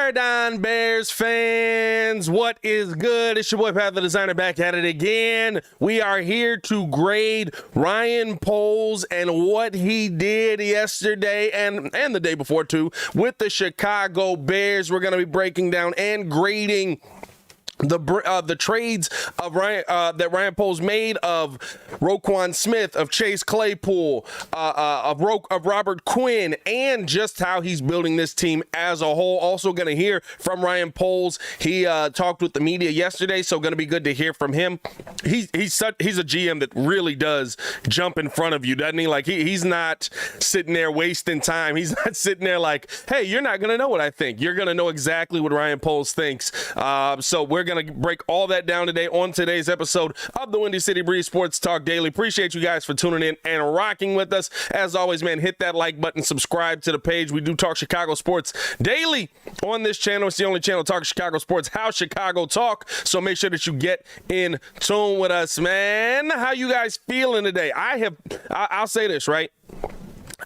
Bear down, Bears fans. What is good? It's your boy Pat the Designer back at it again. We are here to grade Ryan Poles and what he did yesterday and the day before too with the Chicago Bears. We're going to be breaking down and grading the trades of that Ryan Poles made of Roquan Smith, of Chase Claypool, of Robert Quinn, and just how he's building this team as a whole. Also going to hear from Ryan Poles. He talked with the media yesterday, so going to be good to hear from him. He's a GM that really does jump in front of you, doesn't he? Like he's not sitting there wasting time. He's not sitting there like, hey, you're not going to know what I think. You're going to know exactly what Ryan Poles thinks. So we're going to break all that down today on today's episode of the Windy City Breeze Sports Talk Daily. Appreciate you guys for tuning in and rocking with us. As always, man, hit that like button, subscribe to the page. We do talk Chicago sports daily on this channel. It's the only channel talking Chicago sports, how Chicago talk. So make sure that you get in tune with us, man. How you guys feeling today? I'll say this, right?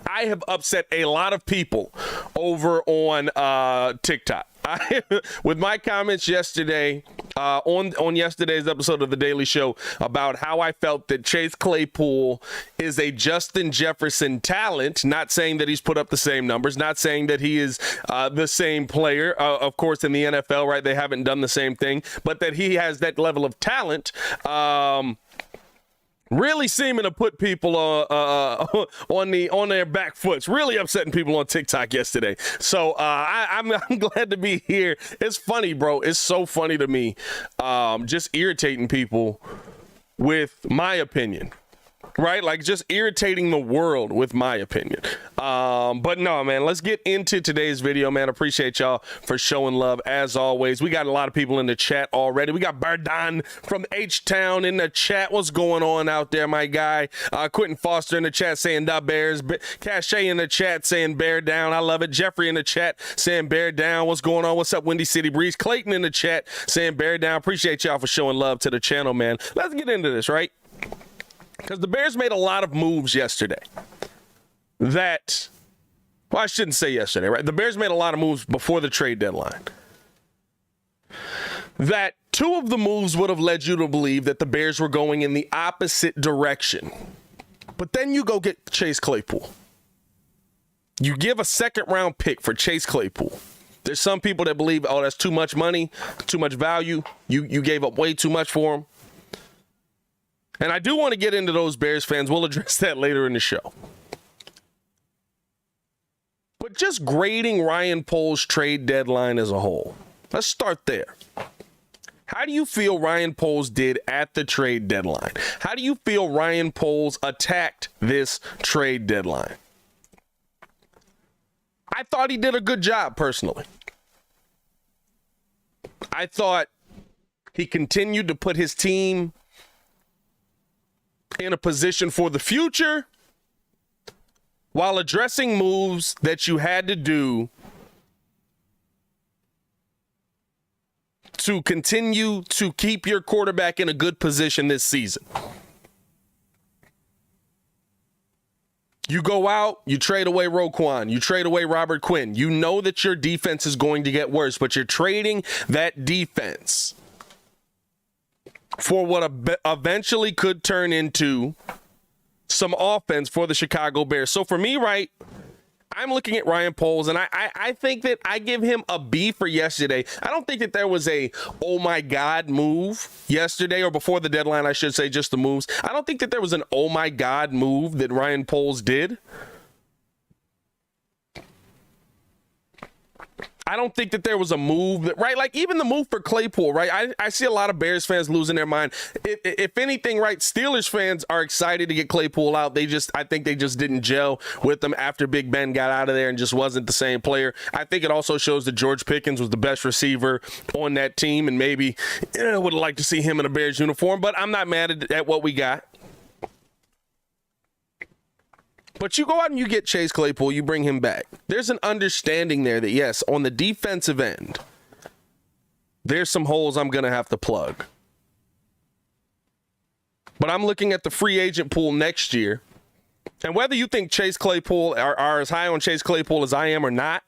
I have upset a lot of people over on TikTok. With my comments yesterday on yesterday's episode of The Daily Show about how I felt that Chase Claypool is a Justin Jefferson talent, not saying that he's put up the same numbers, not saying that he is the same player, of course, in the NFL, right? They haven't done the same thing, but that he has that level of talent. Really seeming to put people on their back foots, really upsetting people on TikTok yesterday. So I'm glad to be here. It's funny, bro. It's so funny to me, just irritating people with my opinion. Right? Like just irritating the world with my opinion. But no, man, let's get into today's video, man. Appreciate y'all for showing love as always. We got a lot of people in the chat already. We got Bardan from H-Town in the chat. What's going on out there, my guy? Quentin Foster in the chat saying da Bears. Cache in the chat saying bear down. I love it. Jeffrey in the chat saying bear down. What's going on? What's up, Windy City Breeze? Clayton in the chat saying bear down. Appreciate y'all for showing love to the channel, man. Let's get into this, right? Because the Bears made a lot of moves yesterday that, well, I shouldn't say yesterday, right? The Bears made a lot of moves before the trade deadline. That two of the moves would have led you to believe that the Bears were going in the opposite direction. But then you go get Chase Claypool. You give a second-round pick for Chase Claypool. There's some people that believe, oh, that's too much money, too much value. You gave up way too much for him. And I do want to get into those Bears fans. We'll address that later in the show. But just grading Ryan Poles' trade deadline as a whole. Let's start there. How do you feel Ryan Poles did at the trade deadline? How do you feel Ryan Poles attacked this trade deadline? I thought he did a good job, personally. I thought he continued to put his team in a position for the future while addressing moves that you had to do to continue to keep your quarterback in a good position this season. You go out, you trade away Roquan, you trade away Robert Quinn. You know that your defense is going to get worse, but you're trading that defense for what eventually could turn into some offense for the Chicago Bears. So for me, right, I'm looking at Ryan Poles, and I think that I give him a B for yesterday. I don't think that there was a, oh my God, move yesterday, or before the deadline, I should say, just the moves. I don't think that there was an oh my God move that Ryan Poles did. I don't think that there was a move that, right? Like even the move for Claypool, right? I see a lot of Bears fans losing their mind. If anything, right, Steelers fans are excited to get Claypool out. I think they just didn't gel with them after Big Ben got out of there and just wasn't the same player. I think it also shows that George Pickens was the best receiver on that team, and maybe would have liked to see him in a Bears uniform, but I'm not mad at what we got. But you go out and you get Chase Claypool, you bring him back. There's an understanding there that, yes, on the defensive end, there's some holes I'm going to have to plug. But I'm looking at the free agent pool next year. And whether you think Chase Claypool are as high on Chase Claypool as I am or not,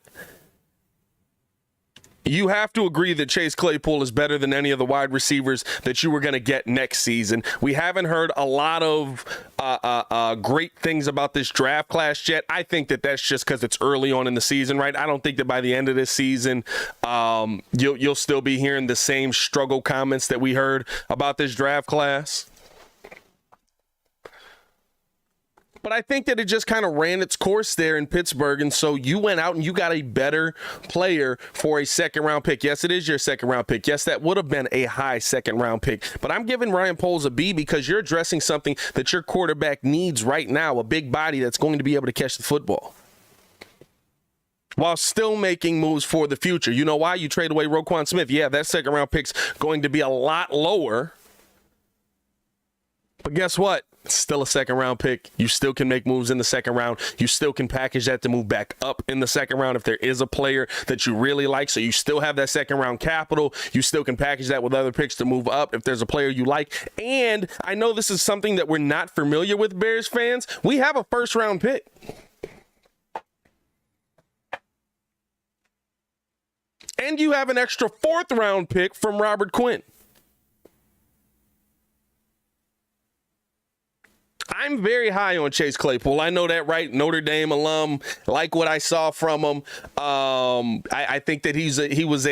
you have to agree that Chase Claypool is better than any of the wide receivers that you were going to get next season. We haven't heard a lot of great things about this draft class yet. I think that that's just because it's early on in the season, right? I don't think that by the end of this season, you'll still be hearing the same struggle comments that we heard about this draft class. But I think that it just kind of ran its course there in Pittsburgh. And so you went out and you got a better player for a second-round pick. Yes, it is your second-round pick. Yes, that would have been a high second-round pick. But I'm giving Ryan Poles a B because you're addressing something that your quarterback needs right now, a big body that's going to be able to catch the football, while still making moves for the future. You know why? You trade away Roquan Smith. Yeah, that second-round pick's going to be a lot lower. But guess what? It's still a second-round pick. You still can make moves in the second round. You still can package that to move back up in the second round if there is a player that you really like. So you still have that second-round capital. You still can package that with other picks to move up if there's a player you like. And I know this is something that we're not familiar with, Bears fans. We have a first-round pick. And you have an extra fourth-round pick from Robert Quinn. I'm very high on Chase Claypool. I know that, right? Notre Dame alum. Like what I saw from him. I think that he was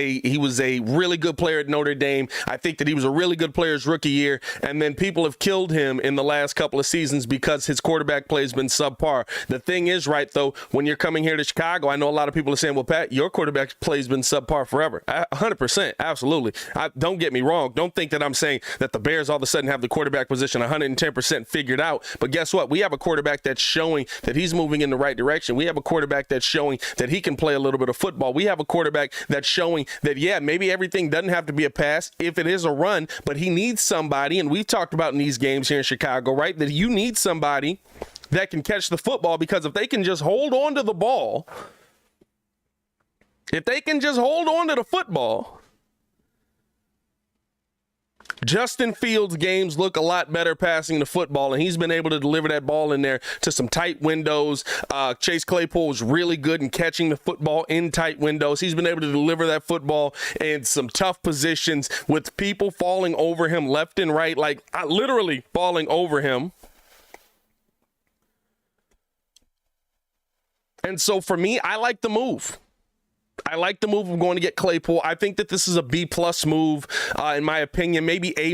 a really good player at Notre Dame. I think that he was a really good player his rookie year. And then people have killed him in the last couple of seasons because his quarterback play has been subpar. The thing is, right, though, when you're coming here to Chicago, I know a lot of people are saying, well, Pat, your quarterback play has been subpar forever. 100%. Absolutely. Don't get me wrong. Don't think that I'm saying that the Bears all of a sudden have the quarterback position 110% figured out. But guess what? We have a quarterback that's showing that he's moving in the right direction. We have a quarterback that's showing that he can play a little bit of football. We have a quarterback that's showing that, yeah, maybe everything doesn't have to be a pass if it is a run, but he needs somebody, and we've talked about in these games here in Chicago, right, that you need somebody that can catch the football, because if they can just hold on to the ball, if they can just hold on to the football, Justin Fields' games look a lot better passing the football, and he's been able to deliver that ball in there to some tight windows. Chase Claypool is really good in catching the football in tight windows. He's been able to deliver that football in some tough positions with people falling over him left and right, like literally falling over him. And so for me, I like the move. I like the move of going to get Claypool. I think that this is a B-plus move, in my opinion, maybe A-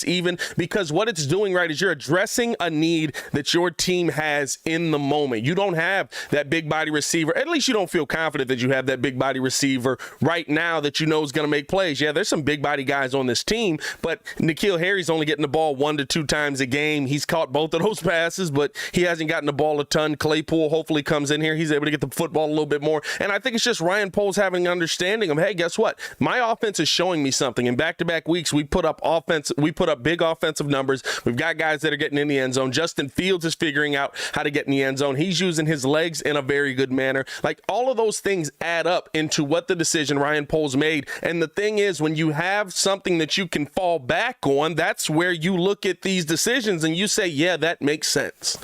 even, because what it's doing, right, is you're addressing a need that your team has in the moment. You don't have that big body receiver. At least you don't feel confident that you have that big body receiver right now that you know is going to make plays. Yeah, there's some big body guys on this team, but N'Keal Harry's only getting the ball 1 to 2 times a game. He's caught both of those passes, but he hasn't gotten the ball a ton. Claypool hopefully comes in here. He's able to get the football a little bit more. And I think it's just Ryan Poles having an understanding of, hey, guess what? My offense is showing me something. In back-to-back weeks, we put up big offensive numbers. We've got guys that are getting in the end zone. Justin Fields is figuring out how to get in the end zone. He's using his legs in a very good manner. Like, all of those things add up into what the decision Ryan Poles made. And the thing is, when you have something that you can fall back on, that's where you look at these decisions and you say, yeah, that makes sense.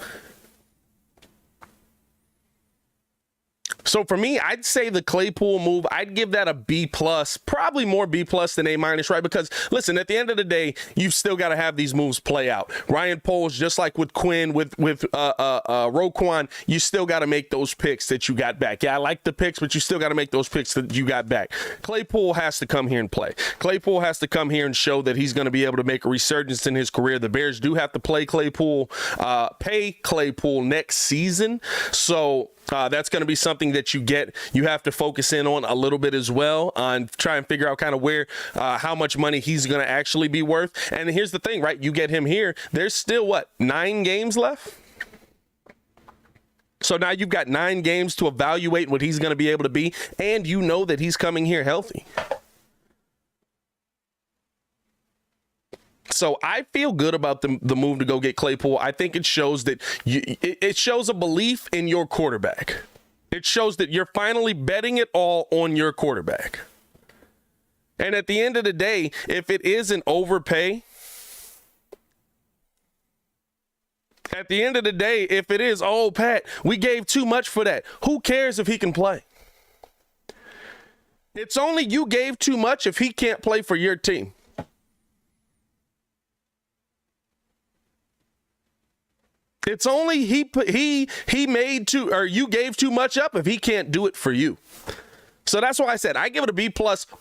So for me, I'd say the Claypool move, I'd give that a B+, probably more B+ than A-, right? Because, listen, at the end of the day, you've still got to have these moves play out. Ryan Poles, just like with Quinn, with Roquan, you still got to make those picks that you got back. Yeah, I like the picks, but you still got to make those picks that you got back. Claypool has to come here and play. Claypool has to come here and show that he's going to be able to make a resurgence in his career. The Bears do have to pay Claypool next season. So that's going to be something that you have to focus in on a little bit as well, on try and figure out kind of where, how much money he's going to actually be worth. And here's the thing, right? You get him here. There's still 9 games left. So now you've got 9 games to evaluate what he's going to be able to be. And you know that he's coming here healthy. So I feel good about the move to go get Claypool. I think it shows that it shows a belief in your quarterback. It shows that you're finally betting it all on your quarterback. And at the end of the day, if it is an overpay, at the end of the day, if it is, oh, Pat, we gave too much for that, who cares if he can play? It's only you gave too much if he can't play for your team. It's only he made too, or you gave too much up if he can't do it for you. So that's why I said I give it a B+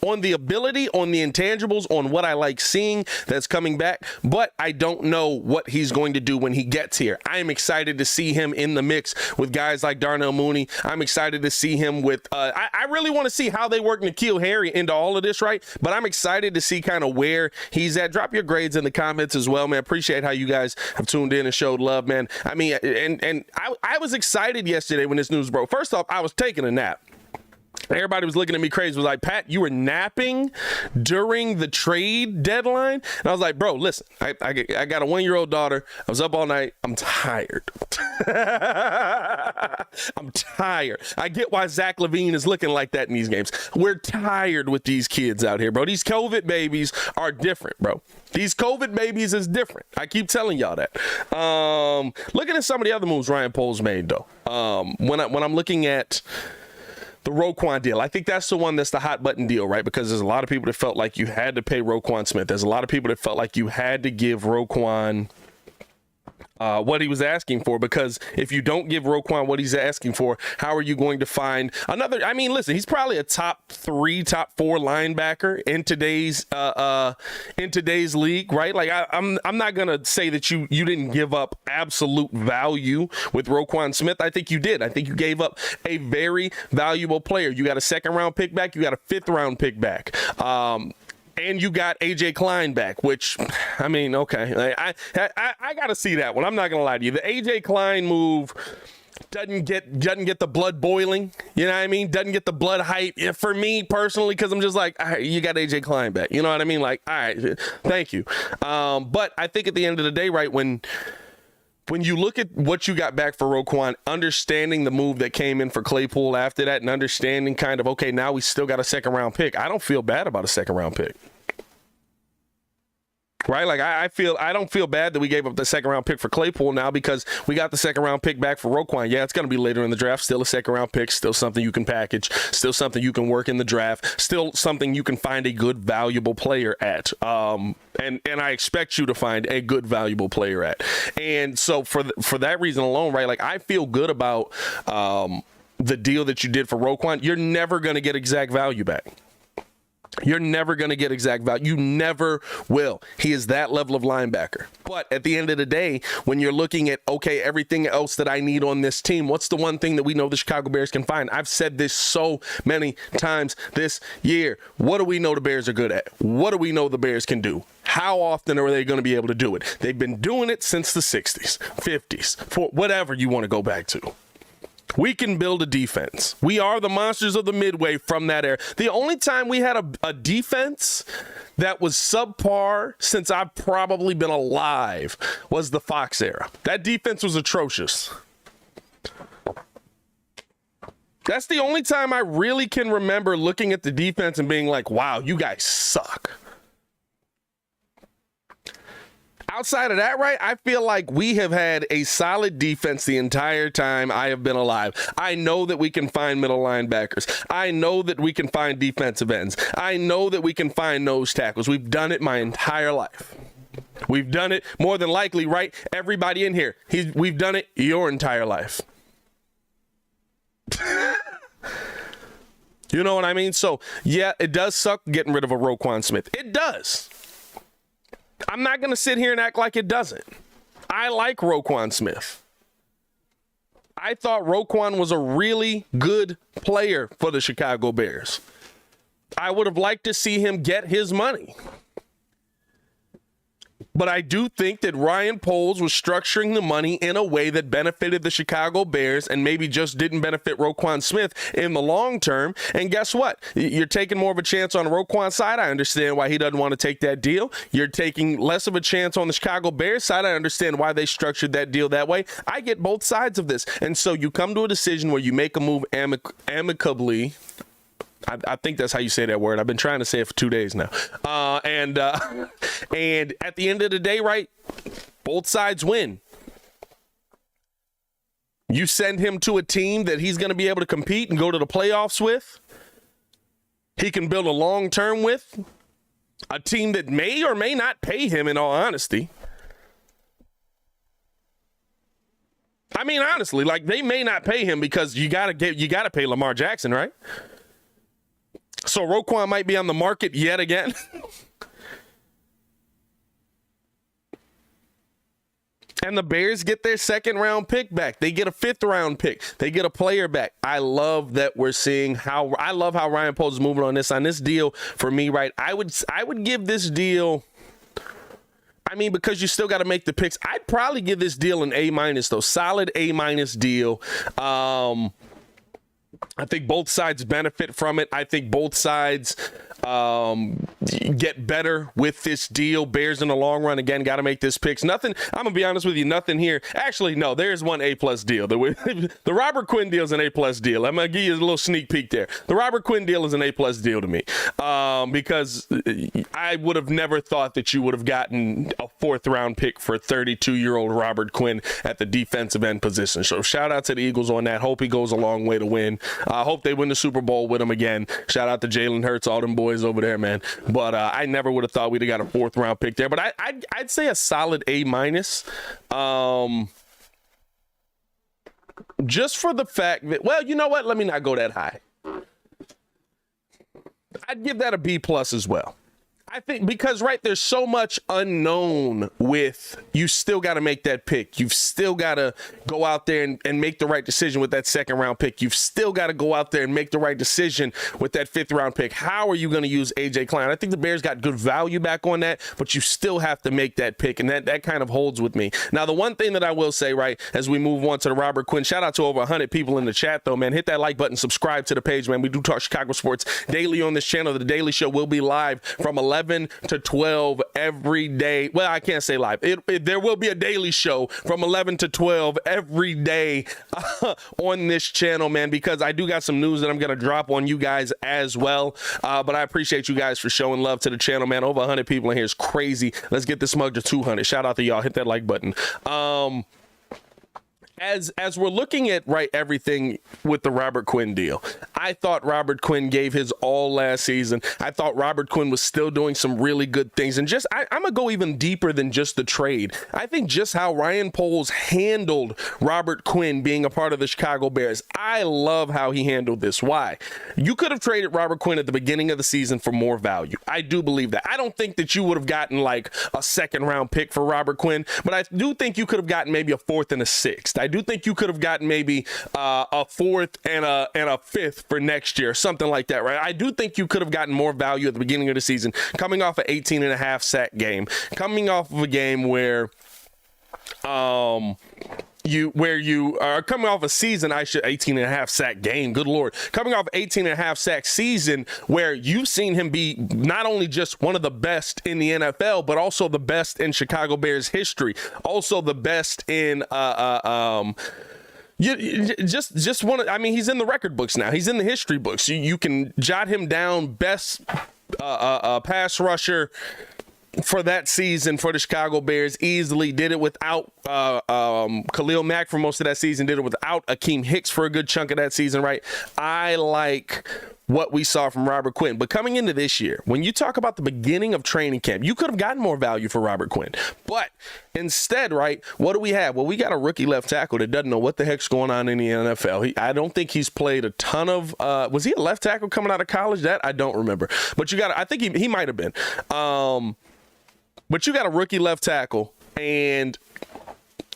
on the ability, on the intangibles, on what I like seeing that's coming back. But I don't know what he's going to do when he gets here. I am excited to see him in the mix with guys like Darnell Mooney. I'm excited to see him with I really want to see how they work N'Keal Harry into all of this, right? But I'm excited to see kind of where he's at. Drop your grades in the comments as well, man. Appreciate how you guys have tuned in and showed love, man. I mean, and I was excited yesterday when this news broke. First off, I was taking a nap. Everybody was looking at me crazy. Was like, Pat, you were napping during the trade deadline? And I was like, bro, listen, I got a 1-year-old daughter. I was up all night. I'm tired. I'm tired. I get why Zach LaVine is looking like that in these games. We're tired with these kids out here, bro. These COVID babies are different, bro. These COVID babies is different. I keep telling y'all that. Looking at some of the other moves Ryan Poles made, though. When I'm looking at the Roquan deal, I think that's the one that's the hot button deal, right? Because there's a lot of people that felt like you had to pay Roquan Smith. There's a lot of people that felt like you had to give Roquan what he was asking for, because if you don't give Roquan what he's asking for, how are you going to find another? I mean, listen, he's probably a top 3, top 4 linebacker in today's league, right? Like I'm not gonna say that you didn't give up absolute value with Roquan Smith. I think you did. I think you gave up a very valuable player. You got a 2nd round pick back. You got a 5th round pick back. And you got AJ Klein back, which, I mean, okay. I got to see that one. I'm not going to lie to you. The AJ Klein move doesn't get the blood boiling. You know what I mean? Doesn't get the blood hype for me personally, because I'm just like, all right, you got AJ Klein back. You know what I mean? Like, all right, thank you. But I think at the end of the day, right, when you look at what you got back for Roquan, understanding the move that came in for Claypool after that, and understanding kind of, okay, now we still got a 2nd round pick. I don't feel bad about a 2nd round pick. Right? Like I don't feel bad that we gave up the 2nd round pick for Claypool now, because we got the 2nd round pick back for Roquan. Yeah, it's going to be later in the draft. Still a 2nd round pick. Still something you can package. Still something you can work in the draft. Still something you can find a good, valuable player at. And I expect you to find a good, valuable player at. And so for that reason alone, right? Like I feel good about the deal that you did for Roquan. You're never going to get exact value back. You're never going to get exact value. You never will. He is that level of linebacker. But at the end of the day, when you're looking at, okay, everything else that I need on this team, what's the one thing that we know the Chicago Bears can find? I've said this so many times this year. What do we know the Bears are good at? What do we know the Bears can do? How often are they going to be able to do it? They've been doing it since the 60s, 50s, for whatever you want to go back to. We can build a defense. We are the monsters of the Midway from that era. The only time we had a defense that was subpar since I've probably been alive was the Fox era. That defense was atrocious. That's the only time I really can remember looking at the defense and being like, wow, you guys suck. Outside of that, right, I feel like we have had a solid defense the entire time I have been alive. I know that we can find middle linebackers. I know that we can find defensive ends. I know that we can find nose tackles. We've done it my entire life. We've done it more than likely, right? Everybody in here, we've done it your entire life. You know what I mean? So, yeah, it does suck getting rid of a Roquan Smith. It does. I'm not going to sit here and act like it doesn't. I like Roquan Smith. I thought Roquan was a really good player for the Chicago Bears. I would have liked to see him get his money. But I do think that Ryan Poles was structuring the money in a way that benefited the Chicago Bears and maybe just didn't benefit Roquan Smith in the long term. And guess what? You're taking more of a chance on Roquan's side. I understand why he doesn't want to take that deal. You're taking less of a chance on the Chicago Bears side. I understand why they structured that deal that way. I get both sides of this. And so you come to a decision where you make a move amicably. I think that's how you say that word. I've been trying to say it for 2 days now. And at the end of the day, right, both sides win. You send him to a team that he's going to be able to compete and go to the playoffs with. he can build a long term with, a team that may or may not pay him, in all honesty. I mean, honestly, like, they may not pay him because you gotta pay Lamar Jackson, right? So Roquan might be on the market yet again. And the Bears get their second-round pick back. They get a fifth-round pick. They get a player back. I love that we're seeing how Ryan Poles is moving on this deal. For me, right, I would give this deal. I mean, because you still got to make the picks. I'd probably give this deal an A-, though. Solid A- deal. I think both sides benefit from it. I think both sides get better with this deal. Bears in the long run, again, got to make this picks. Nothing, I'm going to be honest with you, nothing here. Actually, no, there's one A+ deal. The Robert Quinn deal is an A+ deal. I'm going to give you a little sneak peek there. The Robert Quinn deal is an A+ deal to me because I would have never thought that you would have gotten a fourth-round pick for 32-year-old Robert Quinn at the defensive end position. So shout out to the Eagles on that. Hope he goes a long way to win. I hope they win the Super Bowl with him again. Shout out to Jalen Hurts, all them boys over there, man. But I never would have thought we'd have got a fourth-round pick there. But I'd say a solid A-. Just for the fact that, well, you know what? Let me not go that high. I'd give that a B+ as well. I think because, right, there's so much unknown with, you still got to make that pick. You've still got to go out there and make the right decision with that second-round pick. You've still got to go out there and make the right decision with that fifth-round pick. How are you going to use A.J. Klein? I think the Bears got good value back on that, but you still have to make that pick, and that kind of holds with me. Now, the one thing that I will say, right, as we move on to the Robert Quinn, shout out to over 100 people in the chat, though, man. Hit that like button, subscribe to the page, man. We do talk Chicago sports daily on this channel. The Daily Show will be live from 11 to 12 every day. Well, I can't say live. There will be a daily show from 11 to 12 every day on this channel, man, because I do got some news that I'm going to drop on you guys as well. But I appreciate you guys for showing love to the channel, man. Over 100 people in here is crazy. Let's get this mug to 200. Shout out to y'all. Hit that like button. As we're looking at, right, everything with the Robert Quinn deal, I thought Robert Quinn gave his all last season. I thought Robert Quinn was still doing some really good things. And I'm going to go even deeper than just the trade. I think just how Ryan Poles handled Robert Quinn being a part of the Chicago Bears. I love how he handled this. Why? You could have traded Robert Quinn at the beginning of the season for more value. I do believe that. I don't think that you would have gotten like a second-round pick for Robert Quinn, but I do think you could have gotten maybe a fourth and a sixth. I do think you could have gotten maybe a fourth and a fifth for next year, something like that, right? I do think you could have gotten more value at the beginning of the season, coming off an 18.5 sack game, coming off of a game where you are coming off a season, 18.5 sack game, good Lord, coming off 18.5 sack season where you've seen him be not only just one of the best in the NFL, but also the best in Chicago Bears history, also the best in just one. I mean, he's in the record books now. He's in the history books. You can jot him down, best pass rusher for that season for the Chicago Bears. Easily did it without Khalil Mack for most of that season, did it without Akeem Hicks for a good chunk of that season, right? I like what we saw from Robert Quinn. But coming into this year, when you talk about the beginning of training camp, you could have gotten more value for Robert Quinn. But instead, right, what do we have? Well, we got a rookie left tackle that doesn't know what the heck's going on in the NFL. I don't think he's played a ton of was he a left tackle coming out of college? That I don't remember. But I think he might have been. But you got a rookie left tackle, and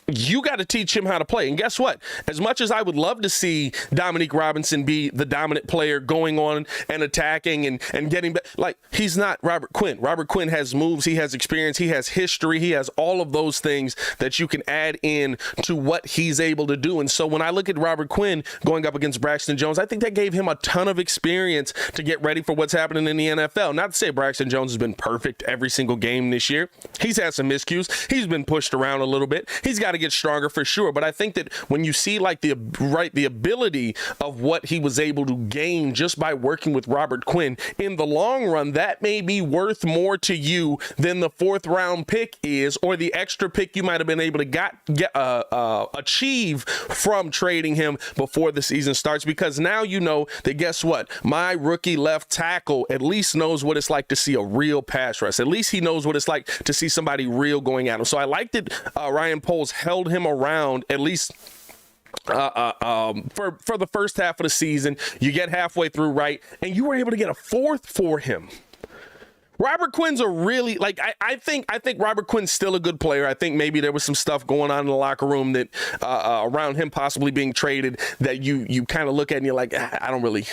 you got to teach him how to play. And guess what? As much as I would love to see Dominique Robinson be the dominant player going on and attacking and getting back, like, he's not Robert Quinn. Robert Quinn has moves, he has experience, he has history, he has all of those things that you can add in to what he's able to do. And so when I look at Robert Quinn going up against Braxton Jones, I think that gave him a ton of experience to get ready for what's happening in the NFL. Not to say Braxton Jones has been perfect every single game this year. He's had some miscues. He's been pushed around a little bit. He's got got to get stronger for sure. But I think that when you see like the ability of what he was able to gain just by working with Robert Quinn in the long run, that may be worth more to you than the 4th round pick is, or the extra pick you might have been able to achieve from trading him before the season starts. Because now you know that, guess what? My rookie left tackle at least knows what it's like to see a real pass rush. At least he knows what it's like to see somebody real going at him. So I like that Ryan Poles held him around at least for the first half of the season. You get halfway through, right, and you were able to get a 4th for him. Robert Quinn's a really, like, I think Robert Quinn's still a good player. I think maybe there was some stuff going on in the locker room that around him possibly being traded that you kind of look at and you're like, I don't really,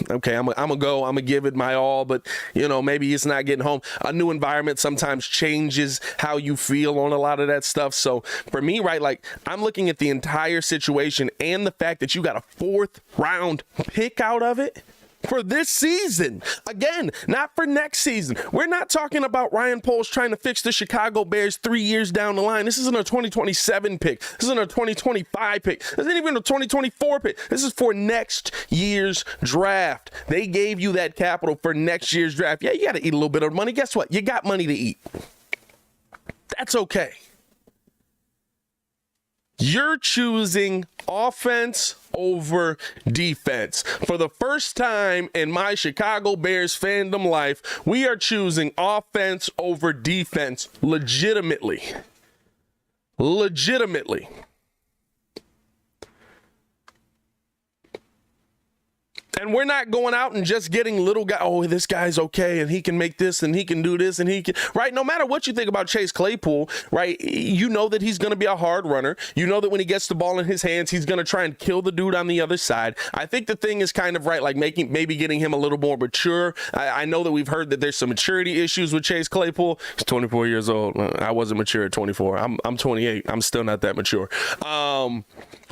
okay, I'm gonna give it my all, but you know, maybe he's not getting home. A new environment sometimes changes how you feel on a lot of that stuff. So for me, right, like, I'm looking at the entire situation and the fact that you got a 4th round pick out of it for this season. Again, not for next season. We're not talking about Ryan Poles trying to fix the Chicago Bears 3 years down the line. This isn't a 2027 pick. This isn't a 2025 pick. This isn't even a 2024 pick. This is for next year's draft. They gave you that capital for next year's draft. Yeah, you got to eat a little bit of money. Guess what? You got money to eat. That's okay. You're choosing offense over defense. For the first time in my Chicago Bears fandom life, we are choosing offense over defense legitimately. Legitimately. And we're not going out and just getting little guy. Oh, this guy's okay, and he can make this, and he can do this, and he can, right? No matter what you think about Chase Claypool, right? You know that he's going to be a hard runner. You know that when he gets the ball in his hands, he's going to try and kill the dude on the other side. I think the thing is kind of right, like maybe getting him a little more mature. I know that we've heard that there's some maturity issues with Chase Claypool. He's 24 years old. I wasn't mature at 24. I'm 28. I'm still not that mature.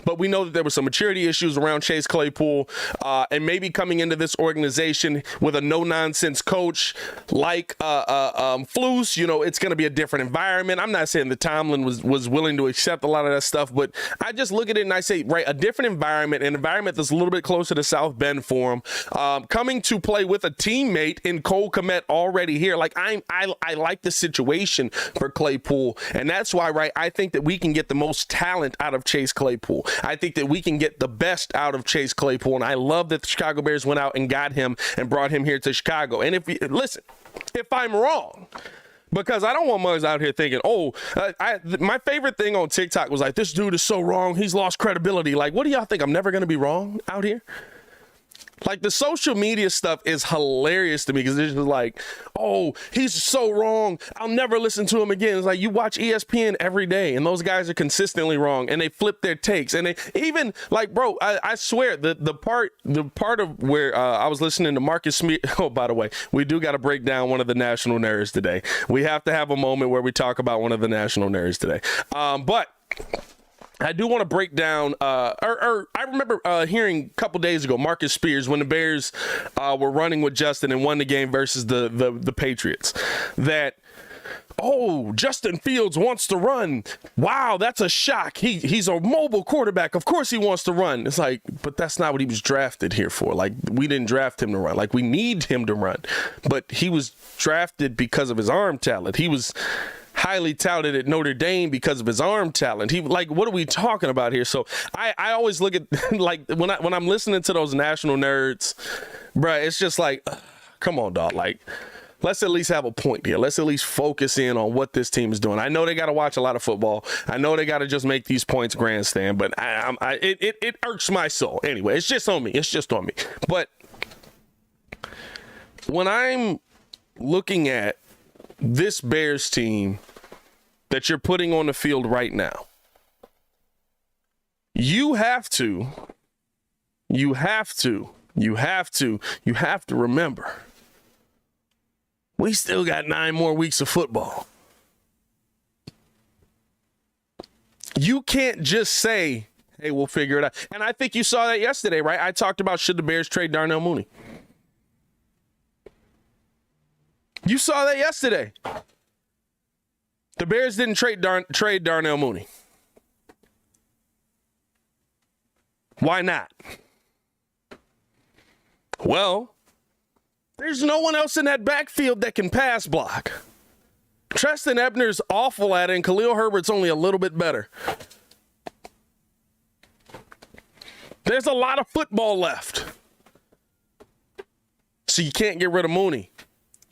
But we know that there were some maturity issues around Chase Claypool, and maybe coming into this organization with a no-nonsense coach like Flus, you know, it's going to be a different environment. I'm not saying that Tomlin was willing to accept a lot of that stuff, but I just look at it and I say, right, a different environment, an environment that's a little bit closer to South Bend for him, coming to play with a teammate in Cole Kmet already here. Like, I like the situation for Claypool, and that's why, right, I think that we can get the most talent out of Chase Claypool. I think that we can get the best out of Chase Claypool, and I love that the Chicago Bears went out and got him and brought him here to Chicago. And if I'm wrong, because I don't want mugs out here thinking, my favorite thing on TikTok was like, this dude is so wrong, he's lost credibility. Like, what do y'all think? I'm never going to be wrong out here? Like, the social media stuff is hilarious to me because it's just like, oh, he's so wrong, I'll never listen to him again. It's like, you watch ESPN every day and those guys are consistently wrong and they flip their takes. And they even, like, bro, I swear the part of where I was listening to Marcus Smith. Oh, by the way, we do got to break down one of the national nerds today. We have to have a moment where we talk about one of the national nerds today. But I do want to break down, I remember hearing a couple days ago, Marcus Spears, when the Bears were running with Justin and won the game versus the Patriots, that, oh, Justin Fields wants to run. Wow, that's a shock. He's a mobile quarterback. Of course he wants to run. It's like, but that's not what he was drafted here for. Like, we didn't draft him to run. Like, we need him to run. But he was drafted because of his arm talent. He was highly touted at Notre Dame because of his arm talent. What are we talking about here? So I always look at, like, when I'm listening to those national nerds, bruh, it's just like, come on, dog. Like, let's at least have a point here. Let's at least focus in on what this team is doing. I know they got to watch a lot of football. I know they got to just make these points grandstand, but it irks my soul. Anyway, it's just on me. It's just on me. But when I'm looking at this Bears team that you're putting on the field right now, you have to remember, we still got 9 more weeks of football. You can't just say, hey, we'll figure it out. And I think you saw that yesterday, right? I talked about, should the Bears trade Darnell Mooney? You saw that yesterday. The Bears didn't trade Darnell Mooney. Why not? Well, there's no one else in that backfield that can pass block. Treston Ebner's awful at it, and Khalil Herbert's only a little bit better. There's a lot of football left. So you can't get rid of Mooney.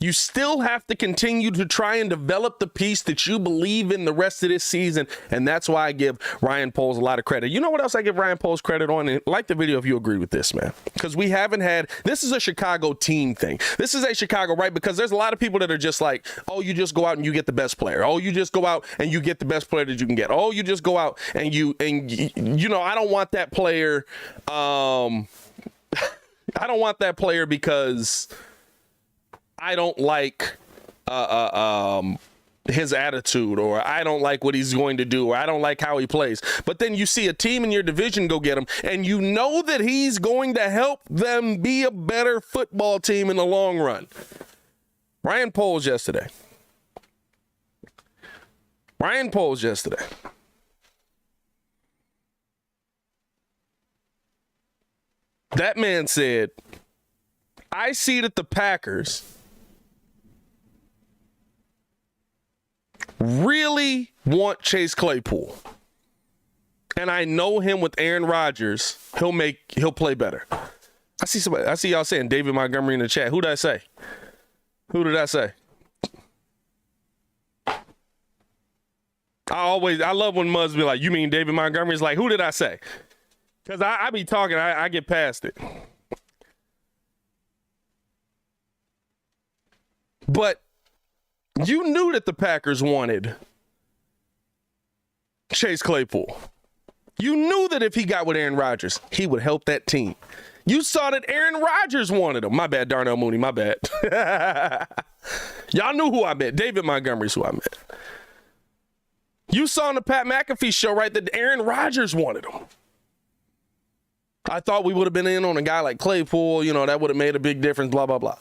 You still have to continue to try and develop the piece that you believe in the rest of this season, and that's why I give Ryan Poles a lot of credit. You know what else I give Ryan Poles credit on? And like the video if you agree with this, man. Because we haven't had – this is a Chicago team thing. This is a Chicago, right? Because there's a lot of people that are just like, oh, you just go out and you get the best player. Oh, you just go out and you get the best player that you can get. Oh, you just go out and you know, I don't want that player I don't want that player because – I don't like his attitude, or I don't like what he's going to do, or I don't like how he plays. But then you see a team in your division go get him, and you know that he's going to help them be a better football team in the long run. Ryan Poles yesterday. That man said, I see that the Packers really want Chase Claypool. And I know him with Aaron Rodgers. He'll play better. I see y'all saying David Montgomery in the chat. Who did I say? I love when Muzz be like, you mean David Montgomery? It's like, who did I say? Because I be talking, I get past it. But you knew that the Packers wanted Chase Claypool. You knew that if he got with Aaron Rodgers, he would help that team. You saw that Aaron Rodgers wanted him. My bad, Darnell Mooney, my bad. Y'all knew who I meant. David Montgomery's who I meant. You saw on the Pat McAfee show, right, that Aaron Rodgers wanted him. I thought we would have been in on a guy like Claypool. You know, that would have made a big difference, blah, blah, blah.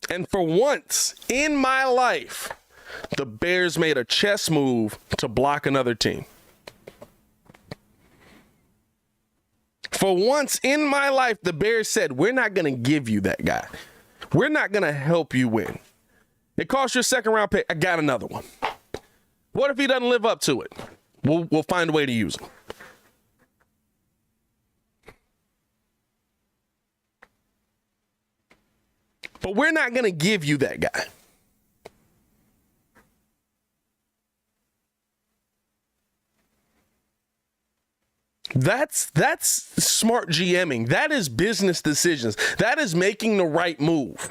And for once in my life, the Bears made a chess move to block another team. For once in my life, the Bears said, we're not going to give you that guy. We're not going to help you win. It cost you a second-round pick. I got another one. What if he doesn't live up to it? We'll find a way to use him. But we're not going to give you that guy. That's smart GMing. That is business decisions. That is making the right move.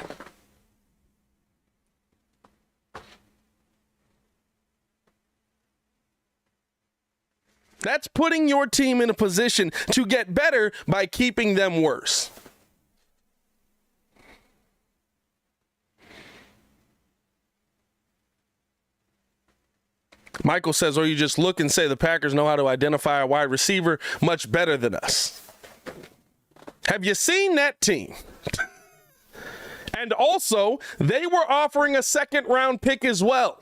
That's putting your team in a position to get better by keeping them worse. Michael says, or you just look and say the Packers know how to identify a wide receiver much better than us. Have you seen that team? And also, they were offering a second-round pick as well.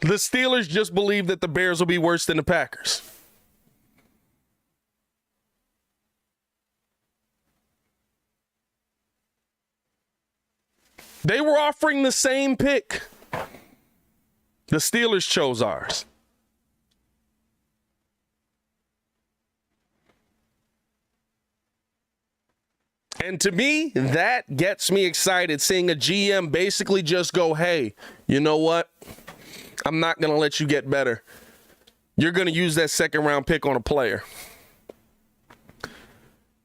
The Steelers just believe that the Bears will be worse than the Packers. They were offering the same pick. The Steelers chose ours. And to me, that gets me excited, seeing a GM basically just go, hey, you know what? I'm not going to let you get better. You're going to use that second-round pick on a player.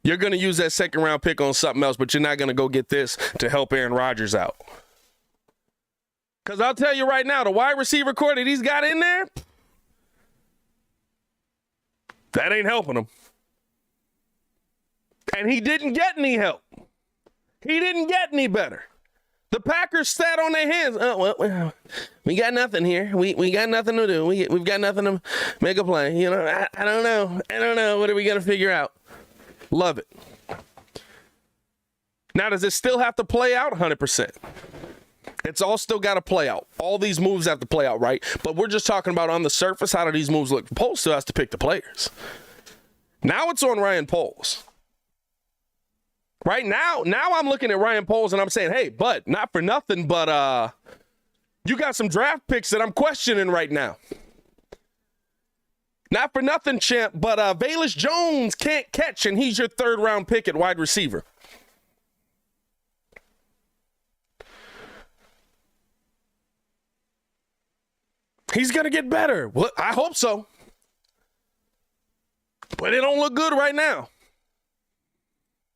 You're going to use that second-round pick on something else, but you're not going to go get this to help Aaron Rodgers out. Because I'll tell you right now, the wide receiver core that he's got in there, that ain't helping him. And he didn't get any help. He didn't get any better. The Packers sat on their hands. Oh, well, we got nothing here. We got nothing to do. We've got nothing to make a play. You know, I don't know. I don't know. What are we going to figure out? Love it. Now, does it still have to play out 100%? It's all still got to play out. All these moves have to play out, right? But we're just talking about on the surface, how do these moves look? Poles still has to pick the players. Now it's on Ryan Poles. Right now I'm looking at Ryan Poles and I'm saying, hey, bud, not for nothing, but you got some draft picks that I'm questioning right now. Not for nothing, champ, but Velus Jones can't catch, and he's your third-round pick at wide receiver. He's going to get better. Well, I hope so. But it don't look good right now.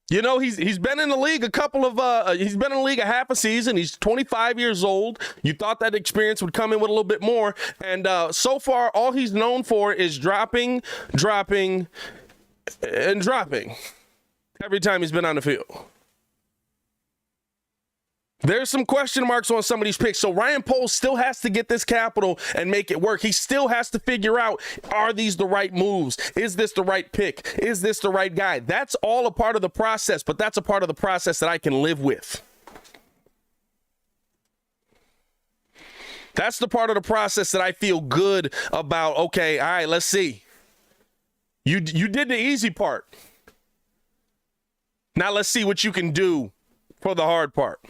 You know, he's been in the league he's been in the league a half a season. He's 25 years old. You thought that experience would come in with a little bit more. And so far, all he's known for is dropping, and dropping every time he's been on the field. There's some question marks on some of these picks. So Ryan Poles still has to get this capital and make it work. He still has to figure out, are these the right moves? Is this the right pick? Is this the right guy? That's all a part of the process, but that's a part of the process that I can live with. That's the part of the process that I feel good about. Okay, all right, let's see. You did the easy part. Now let's see what you can do for the hard part.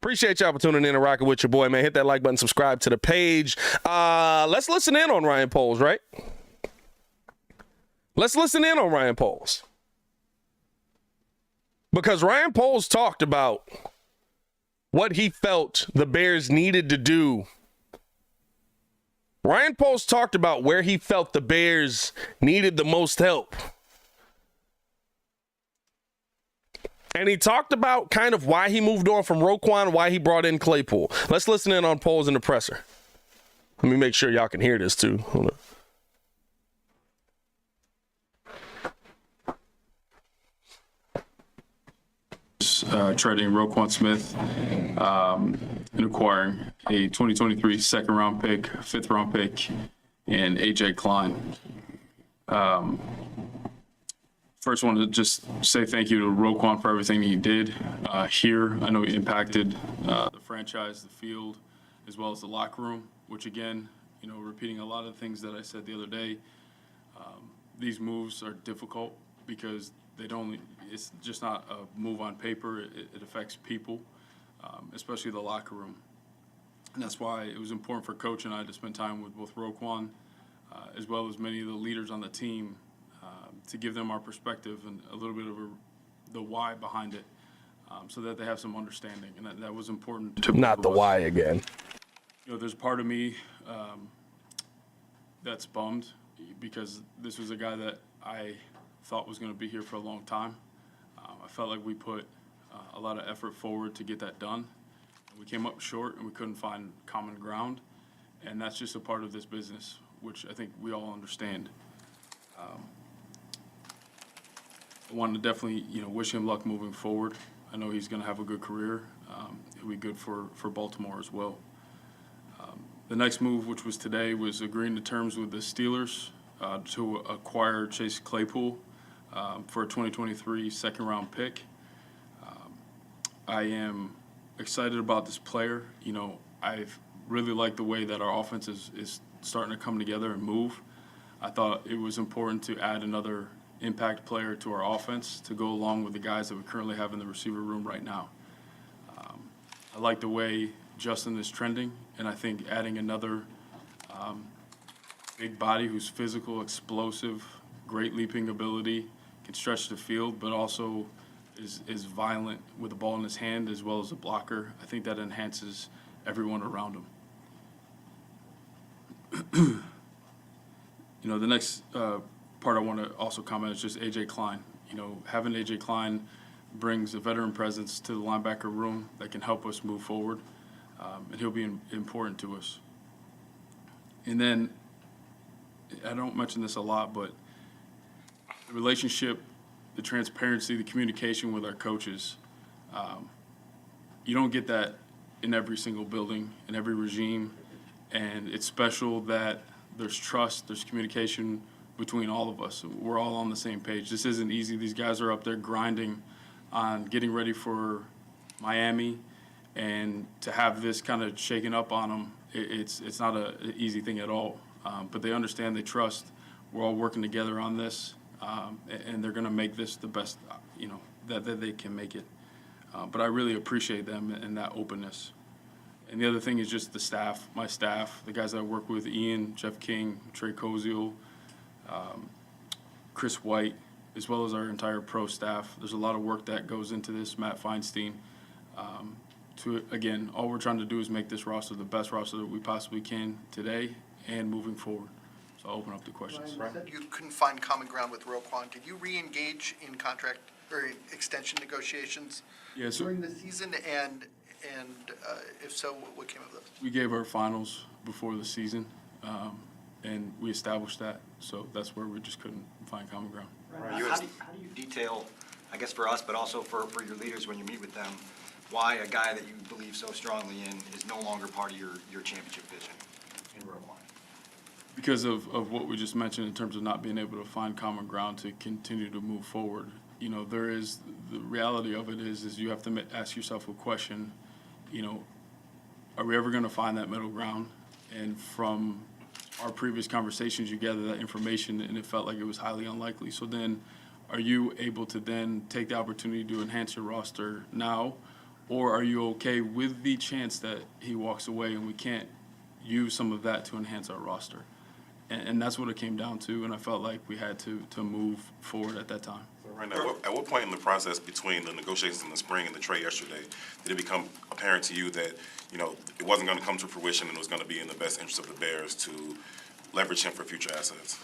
Appreciate y'all for tuning in and rocking with your boy, man. Hit that like button, subscribe to the page. Let's listen in on Ryan Poles, right? Let's listen in on Ryan Poles. Because Ryan Poles talked about what he felt the Bears needed to do. Ryan Poles talked about where he felt the Bears needed the most help. And he talked about kind of why he moved on from Roquan, why he brought in Claypool. Let's listen in on Poles and the presser. Let me make sure y'all can hear this too. Hold on. Trading Roquan Smith and acquiring a 2023 second-round pick, fifth-round pick, and A.J. Klein. First, I want to just say thank you to Roquan for everything he did here. I know he impacted the franchise, the field, as well as the locker room, which again, you know, repeating a lot of the things that I said the other day, these moves are difficult because it's just not a move on paper. It affects people, especially the locker room. And that's why it was important for Coach and I to spend time with both Roquan as well as many of the leaders on the team to give them our perspective and a little bit of the why behind it so that they have some understanding. And that was important to not the why again. You know, there's a part of me that's bummed because this was a guy that I thought was going to be here for a long time. I felt like we put a lot of effort forward to get that done. We came up short and we couldn't find common ground. And that's just a part of this business, which I think we all understand. I want to definitely, you know, wish him luck moving forward. I know he's going to have a good career. It'll be good for Baltimore as well. The next move, which was today, was agreeing to terms with the Steelers to acquire Chase Claypool for a 2023 second-round pick. I am excited about this player. You know, I've really liked the way that our offense is starting to come together and move. I thought it was important to add another impact player to our offense to go along with the guys that we currently have in the receiver room right now. I like the way Justin is trending, and I think adding another big body who's physical, explosive, great leaping ability, can stretch the field, but also is violent with the ball in his hand as well as a blocker. I think that enhances everyone around him. You know, the next part I want to also comment is just A.J. Klein. You know, having A.J. Klein brings a veteran presence to the linebacker room that can help us move forward, and he'll be important to us. And then, I don't mention this a lot, but the relationship, the transparency, the communication with our coaches, you don't get that in every single building, in every regime, and it's special that there's trust, there's communication between all of us. We're all on the same page. This isn't easy. These guys are up there grinding on getting ready for Miami, and to have this kind of shaken up on them, it's not an easy thing at all. But they understand, they trust. We're all working together on this, and they're going to make this the best, that they can make it. But I really appreciate them and that openness. And the other thing is just the staff, my staff, the guys that I work with, Ian, Jeff King, Trey Koziel, Chris White, as well as our entire pro staff. There's a lot of work that goes into this, Matt Feinstein. Again, all we're trying to do is make this roster the best roster that we possibly can today and moving forward. So I'll open up to questions. You couldn't find common ground with Roquan. Did you re-engage in contract or extension negotiations during the season? And if so, what came of those? We gave our finals before the season, and we established that. So that's where we just couldn't find common ground. How do you detail, I guess for us, but also for your leaders when you meet with them, why a guy that you believe so strongly in is no longer part of your championship vision in Roquan? Because of what we just mentioned in terms of not being able to find common ground to continue to move forward. There is, the reality of it is you have to ask yourself a question, are we ever going to find that middle ground? And from our previous conversations, you gather that information, and it felt like it was highly unlikely. So then, are you able to then take the opportunity to enhance your roster now, or are you okay with the chance that he walks away and we can't use some of that to enhance our roster? And that's what it came down to, and I felt like we had to move forward at that time. Right now, at what point in the process between the negotiations in the spring and the trade yesterday did it become apparent to you that, it wasn't going to come to fruition and it was going to be in the best interest of the Bears to leverage him for future assets?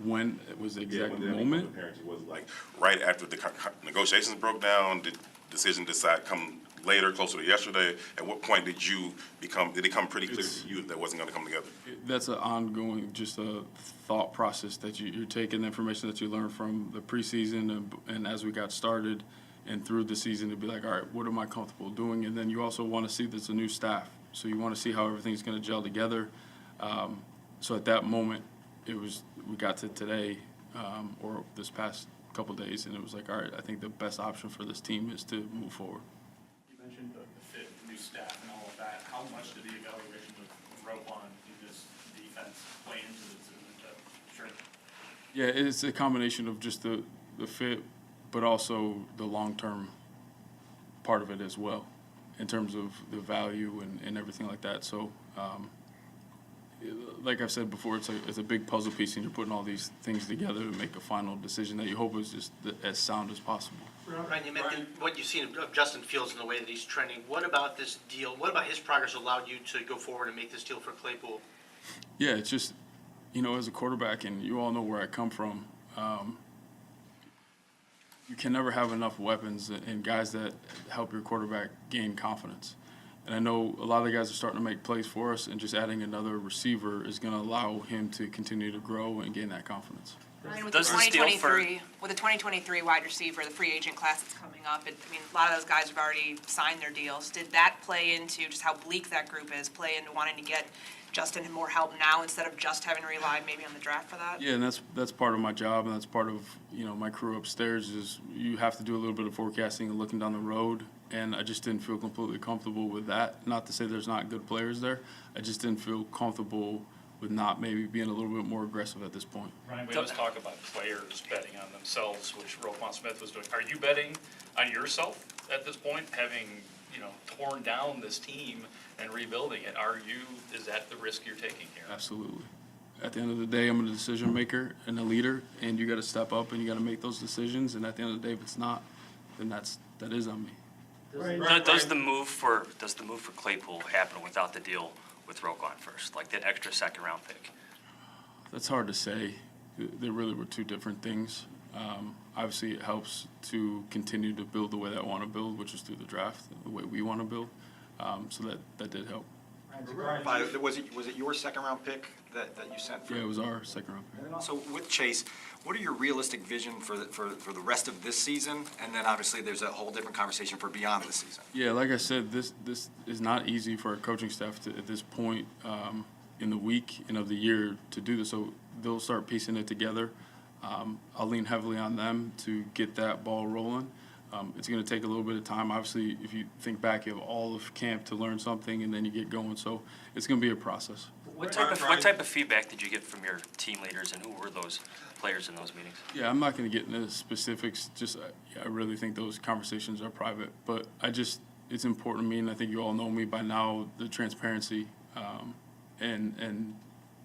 When it was the exact when did that moment? become apparent to you? Was it like right after the negotiations broke down? Did the decision come later, closer to yesterday? At what point did it become pretty clear to you that wasn't going to come together? That's an ongoing, just a thought process that you're taking the information that you learned from the preseason and as we got started and through the season to be like, all right, what am I comfortable doing? And then you also want to see there's a new staff. So you want to see how everything's going to gel together. So at that moment, we got to today or this past couple of days, and it was like, all right, I think the best option for this team is to move forward. You mentioned the fit, the new staff and all of that. How much did the evaluation of Roquan in this defense play into the strength? Yeah, it's a combination of just the fit, but also the long-term part of it as well, in terms of the value and everything like that. So, like I've said before, it's a big puzzle piece, and you're putting all these things together to make a final decision that you hope is just as sound as possible. Ryan, you mentioned what you've seen of Justin Fields and the way that he's trending. What about this deal? What about his progress allowed you to go forward and make this deal for Claypool? Yeah, it's just, as a quarterback, and you all know where I come from, you can never have enough weapons and guys that help your quarterback gain confidence. And I know a lot of the guys are starting to make plays for us, and just adding another receiver is going to allow him to continue to grow and gain that confidence. Ryan, with the 2023 wide receiver, the free agent class that's coming up, a lot of those guys have already signed their deals. Did that play into just how bleak that group is, play into wanting to get Justin more help now instead of just having to rely maybe on the draft for that? Yeah, and that's part of my job, and that's part of my crew upstairs is you have to do a little bit of forecasting and looking down the road. And I just didn't feel completely comfortable with that. Not to say there's not good players there. I just didn't feel comfortable with not maybe being a little bit more aggressive at this point. Ryan, we always talk about players betting on themselves, which Roquan Smith was doing. Are you betting on yourself at this point, having torn down this team and rebuilding it? Is that the risk you're taking here? Absolutely. At the end of the day, I'm a decision maker and a leader, and you got to step up and you got to make those decisions. And at the end of the day, if it's not, then that is on me. Does the move for Claypool happen without the deal with Roquan first, like that extra second round pick? That's hard to say. They really were two different things. Obviously, it helps to continue to build the way that I want to build, which is through the draft, the way we want to build. So that did help. Was it your second round pick that you sent? Yeah, it was our second round pick. And then also with Chase, what are your realistic vision for the rest of this season? And then obviously there's a whole different conversation for beyond this season. Yeah, like I said, this is not easy for our coaching staff at this point in the week and of the year to do this. So they'll start piecing it together. I'll lean heavily on them to get that ball rolling. It's going to take a little bit of time. Obviously, if you think back, you have all of camp to learn something, and then you get going. So it's going to be a process. What type of feedback did you get from your team leaders, and who were those players in those meetings? Yeah, I'm not going to get into specifics. Just I really think those conversations are private. But it's important to me, and I think you all know me by now, the transparency and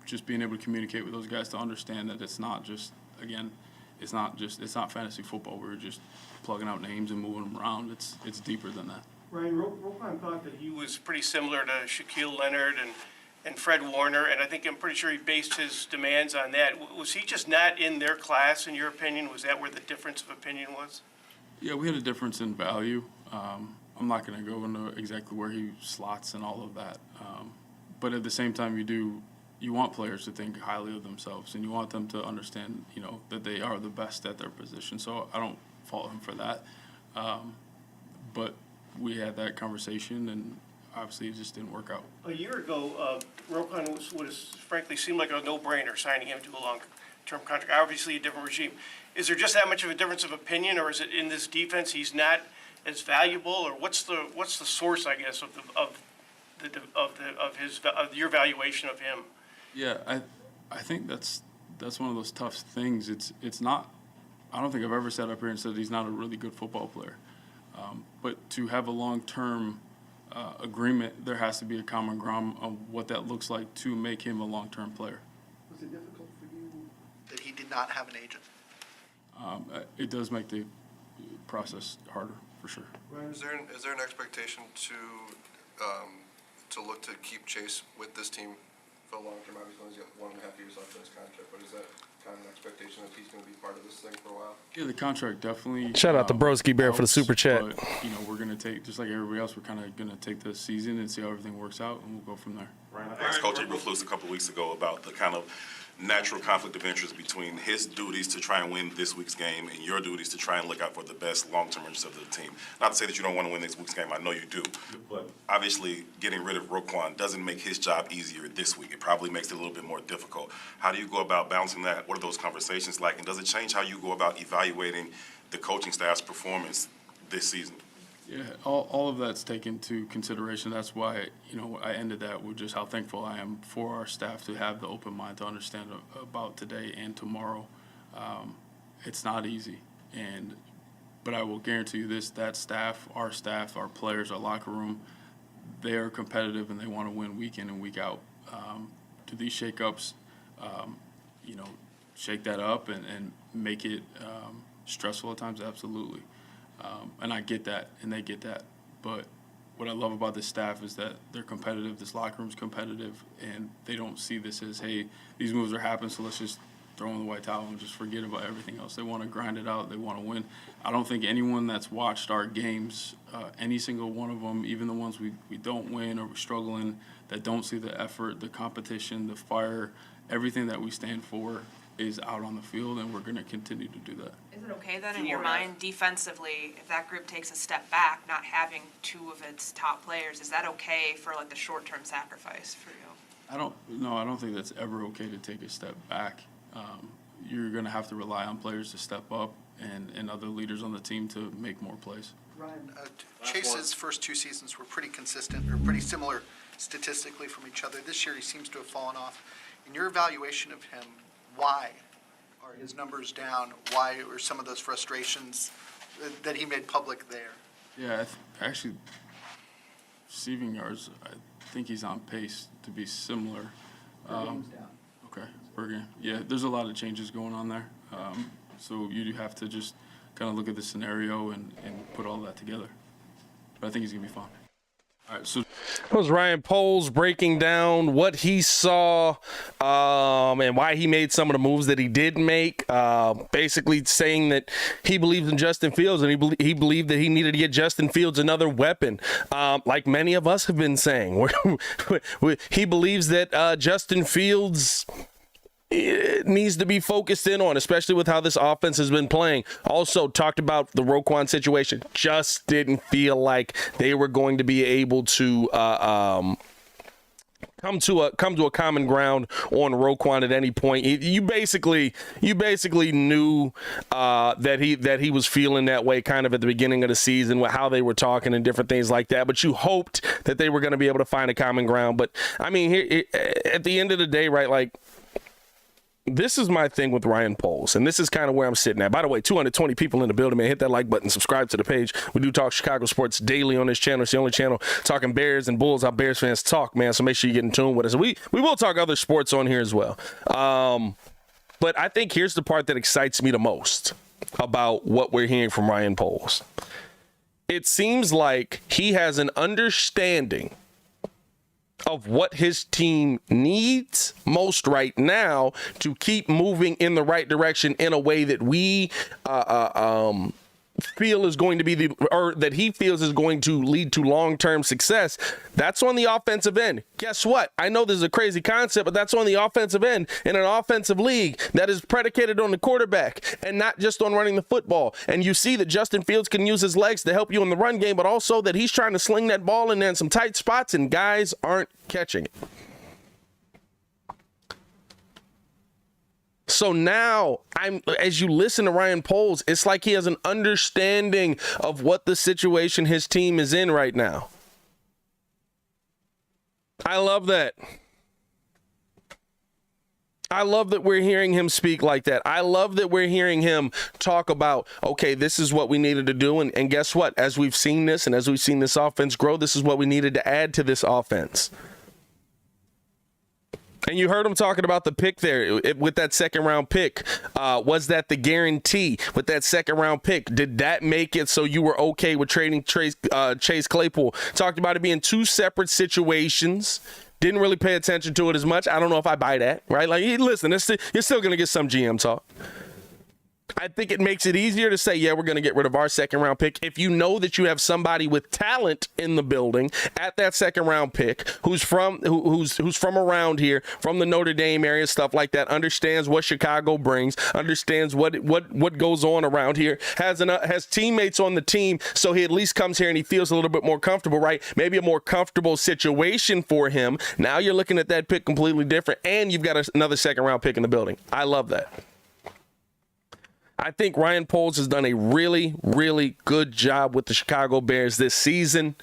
just being able to communicate with those guys to understand that it's not just, again, it's not fantasy football. We're just plugging out names and moving them around. It's deeper than that. Ryan, Roquan thought that he was pretty similar to Shaquille Leonard and Fred Warner, and I'm pretty sure he based his demands on that. Was he just not in their class, in your opinion? Was that where the difference of opinion was? Yeah, we had a difference in value. I'm not going to go into exactly where he slots and all of that. But at the same time, you want players to think highly of themselves, and you want them to understand, that they are the best at their position. So I don't fault him for that. But we had that conversation, and obviously it just didn't work out. A year ago, Roquan would have frankly seemed like a no-brainer signing him to a long-term contract. Obviously, a different regime. Is there just that much of a difference of opinion, or is it in this defense he's not as valuable, or what's the source, I guess, of your valuation of him? Yeah, I think that's one of those tough things. It's not. I don't think I've ever sat up here and said he's not a really good football player. But to have a long-term agreement, there has to be a common ground of what that looks like to make him a long-term player. Was it difficult for you that he did not have an agent? It does make the process harder, for sure. Is there an expectation to look to keep Chase with this team for a long term? Obviously, he's got 1.5 years left in his contract, but is that kind of an expectation that he's going to be part of this thing for a while? Yeah, the contract definitely. Shout out to Broski Bear for the super chat. But, we're going to take, just like everybody else, we're kind of going to take the season and see how everything works out, and we'll go from there. I asked Coach Eberflus a couple of weeks ago about the kind of natural conflict of interest between his duties to try and win this week's game and your duties to try and look out for the best long-term interests of the team. Not to say that you don't want to win this week's game. I know you do. But obviously, getting rid of Roquan doesn't make his job easier this week. It probably makes it a little bit more difficult. How do you go about balancing that? What are those conversations like? And does it change how you go about evaluating the coaching staff's performance this season? Yeah, all of that's taken into consideration. That's why, I ended that with just how thankful I am for our staff to have the open mind to understand about today and tomorrow. It's not easy, but I will guarantee you this, that staff, our players, our locker room, they are competitive and they want to win week in and week out. Do these shakeups, shake that up and make it stressful at times? Absolutely. And I get that, and they get that. But what I love about this staff is that they're competitive. This locker room's competitive, and they don't see this as, hey, these moves are happening, so let's just throw in the white towel and just forget about everything else. They want to grind it out. They want to win. I don't think anyone that's watched our games, any single one of them, even the ones we don't win or we're struggling, that don't see the effort, the competition, the fire, everything that we stand for is out on the field, and we're going to continue to do that. Is it okay then in your mind defensively, if that group takes a step back, not having two of its top players, is that okay for like the short-term sacrifice for you? I don't think that's ever okay to take a step back. You're going to have to rely on players to step up and other leaders on the team to make more plays. Ryan, Chase's first two seasons were pretty consistent or pretty similar statistically from each other. This year he seems to have fallen off. In your evaluation of him, why are his numbers down? Why are some of those frustrations that he made public there? Yeah, actually, receiving yards, I think he's on pace to be similar. Game's down. Okay, per game. Yeah, there's a lot of changes going on there. So you do have to just kind of look at the scenario and put all that together. But I think he's going to be fine. All right, so that was Ryan Poles breaking down what he saw and why he made some of the moves that he did make. Basically saying that he believes in Justin Fields and he believed that he needed to get Justin Fields another weapon, like many of us have been saying. He believes that Justin Fields needs to be focused in on, especially with how this offense has been playing. Also talked about the Roquan situation. Just didn't feel like they were going to be able to come to a common ground on Roquan at any point. You basically knew that he was feeling that way kind of at the beginning of the season with how they were talking and different things like that. But you hoped that they were going to be able to find a common ground. But I mean, here at the end of the day, right? Like, this is my thing with Ryan Poles, and this is kind of where I'm sitting at. By the way, 220 people in the building, man. Hit that like button, subscribe to the page. We do talk Chicago sports daily on this channel. It's the only channel talking Bears and Bulls, how Bears fans talk, man. So make sure you get in tune with us. We will talk other sports on here as well. But I think here's the part that excites me the most about what we're hearing from Ryan Poles. It seems like he has an understanding of what his team needs most right now to keep moving in the right direction in a way that we feel is going to be that he feels is going to lead to long-term success. That's on the offensive end. Guess what? I know this is a crazy concept, but that's on the offensive end in an offensive league that is predicated on the quarterback and not just on running the football. And you see that Justin Fields can use his legs to help you in the run game, but also that he's trying to sling that ball in there in some tight spots and guys aren't catching it. So now, as you listen to Ryan Poles, it's like he has an understanding of what the situation his team is in right now. I love that. I love that we're hearing him speak like that. I love that we're hearing him talk about, okay, this is what we needed to do. And guess what? As we've seen this and as we've seen this offense grow, this is what we needed to add to this offense. And you heard him talking about the pick there with that second-round pick. Was that the guarantee with that second-round pick? Did that make it so you were okay with trading Chase Claypool? Talked about it being two separate situations. Didn't really pay attention to it as much. I don't know if I buy that, right? Like, listen, you're still going to get some GM talk. I think it makes it easier to say, yeah, we're going to get rid of our second-round pick if you know that you have somebody with talent in the building at that second-round pick who's from around here, from the Notre Dame area, stuff like that, understands what Chicago brings, understands what goes on around here, has teammates on the team, so he at least comes here and he feels a little bit more comfortable, right? Maybe a more comfortable situation for him. Now you're looking at that pick completely different, and you've got another second-round pick in the building. I love that. I think Ryan Poles has done a really, really good job with the Chicago Bears this season.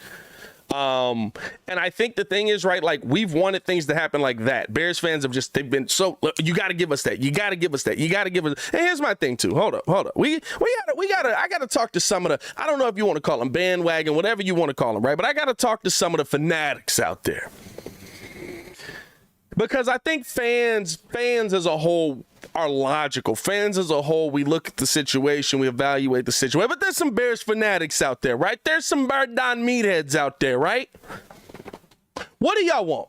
And I think the thing is, right, like, we've wanted things to happen like that. Bears fans have they've been so, you got to give us that. You got to give us that. You got to give us. And here's my thing too. Hold up. I got to talk to some of the, I don't know if you want to call them bandwagon, whatever you want to call them, right? But I got to talk to some of the fanatics out there. Because I think fans as a whole are logical. Fans as a whole, we look at the situation, we evaluate the situation. But there's some Bears fanatics out there, right? There's some Bird Don meatheads out there, right? What do y'all want?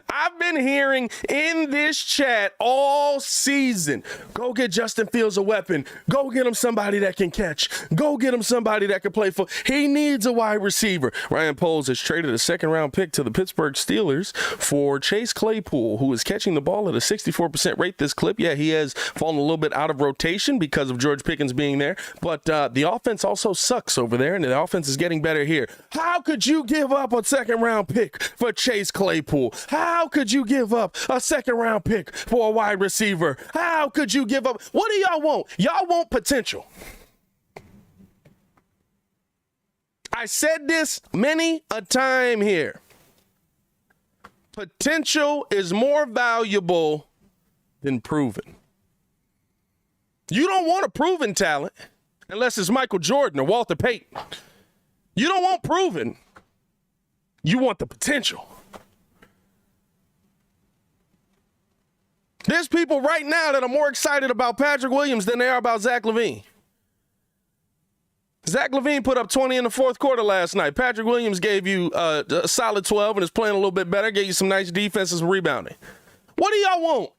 I've been hearing in this chat all season, go get Justin Fields a weapon. Go get him somebody that can catch. Go get him somebody that can play for. He needs a wide receiver. Ryan Poles has traded a second-round pick to the Pittsburgh Steelers for Chase Claypool, who is catching the ball at a 64% rate this clip. Yeah, he has fallen a little bit out of rotation because of George Pickens being there, but the offense also sucks over there, and the offense is getting better here. How could you give up a second-round pick for Chase Claypool? How could you give up a second-round pick for a wide receiver? How could you give up? What do y'all want? Y'all want potential. I said this many a time here. Potential is more valuable than proven. You don't want a proven talent unless it's Michael Jordan or Walter Payton. You don't want proven. You want the potential. There's people right now that are more excited about Patrick Williams than they are about Zach LaVine. Zach LaVine put up 20 in the fourth quarter last night. Patrick Williams gave you a solid 12 and is playing a little bit better, gave you some nice defense and some rebounding. What do y'all want?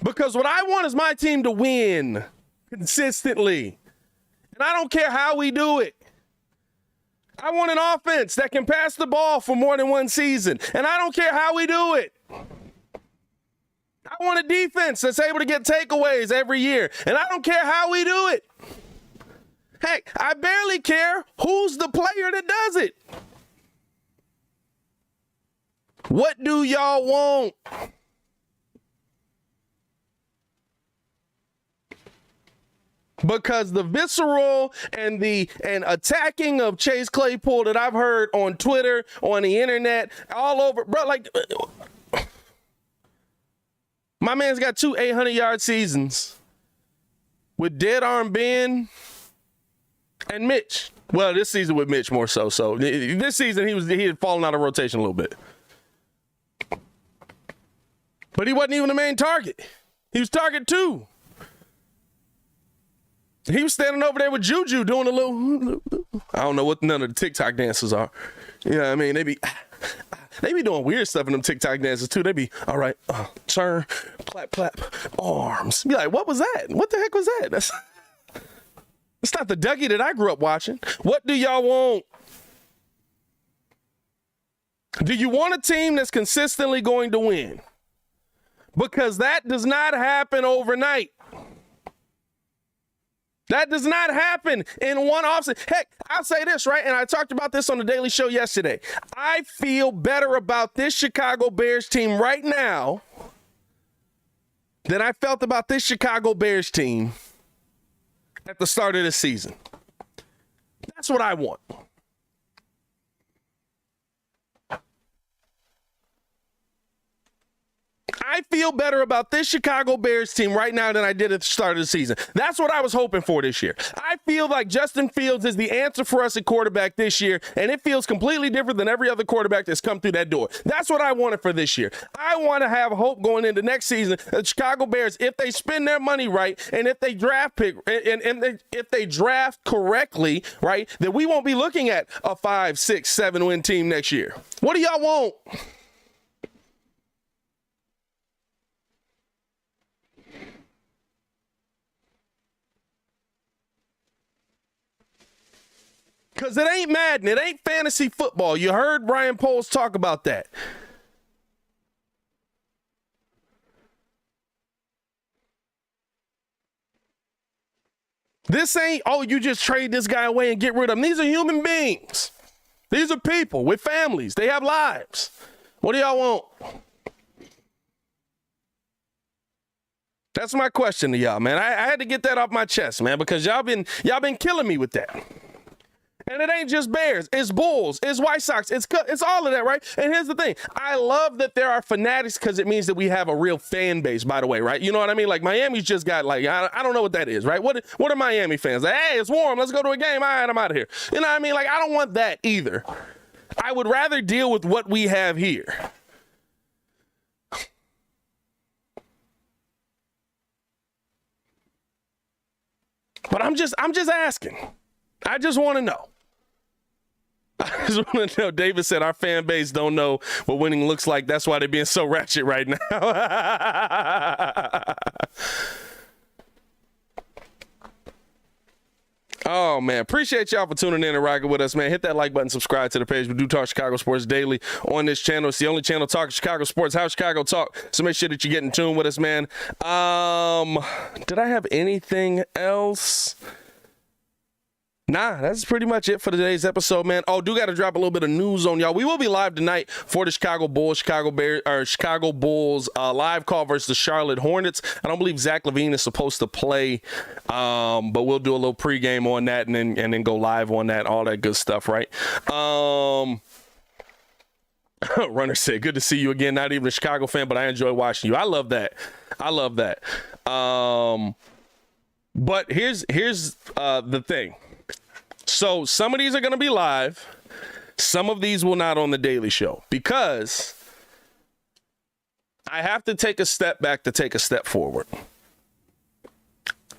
Because what I want is my team to win consistently. And I don't care how we do it. I want an offense that can pass the ball for more than one season. And I don't care how we do it. I want a defense that's able to get takeaways every year. And I don't care how we do it. Heck, I barely care who's the player that does it. What do y'all want? Because the visceral and attacking of Chase Claypool that I've heard on Twitter, on the internet, all over, bro, like, my man's got 2 800-yard seasons with Dead Arm Ben and Mitch. Well, this season with Mitch more so. So this season he had fallen out of rotation a little bit. But he wasn't even the main target. He was target 2. He was standing over there with Juju doing a little, I don't know what none of the TikTok dances are. You know what I mean? They be doing weird stuff in them TikTok dances too. They be, all right, turn, clap, clap, arms. Be like, what was that? What the heck was that? That's not the Dougie that I grew up watching. What do y'all want? Do you want a team that's consistently going to win? Because that does not happen overnight. That does not happen in one offseason. Heck, I'll say this, right? And I talked about this on the Daily Show yesterday. I feel better about this Chicago Bears team right now than I felt about this Chicago Bears team at the start of the season. That's what I want. I feel better about this Chicago Bears team right now than I did at the start of the season. That's what I was hoping for this year. I feel like Justin Fields is the answer for us at quarterback this year, and it feels completely different than every other quarterback that's come through that door. That's what I wanted for this year. I want to have hope going into next season that the Chicago Bears, if they spend their money right, and if they draft pick, and if they draft correctly, right, that we won't be looking at a 5, 6, 7 win team next year. What do y'all want? Because it ain't Madden. It ain't fantasy football. You heard Ryan Poles talk about that. This ain't, oh, you just trade this guy away and get rid of him. These are human beings. These are people with families. They have lives. What do y'all want? That's my question to y'all, man. I had to get that off my chest, man, because y'all been killing me with that. And it ain't just Bears. It's Bulls. It's White Sox. It's all of that, right? And here's the thing. I love that there are fanatics because it means that we have a real fan base, by the way, right? You know what I mean? Like, Miami's just got, like, I don't know what that is, right? What are Miami fans? Like, hey, it's warm. Let's go to a game. All right, I'm out of here. You know what I mean? Like, I don't want that either. I would rather deal with what we have here. But I'm just asking. I just want to know. I just want to know. David said our fan base don't know what winning looks like. That's why they're being so ratchet right now. Oh, man. Appreciate y'all for tuning in and rocking with us, man. Hit that like button, subscribe to the page. We do talk Chicago sports daily on this channel. It's the only channel talking Chicago sports, how Chicago talk. So make sure that you get in tune with us, man. Did I have anything else? Nah, that's pretty much it for today's episode, man. Oh, do got to drop a little bit of news on y'all. We will be live tonight for the Chicago Bulls live call versus the Charlotte Hornets. I don't believe Zach LaVine is supposed to play, but we'll do a little pregame on that and then go live on that, all that good stuff, right? Runner said, good to see you again. Not even a Chicago fan, but I enjoy watching you. I love that. But here's the thing. So some of these are going to be live. Some of these will not on the Daily Show because I have to take a step back to take a step forward.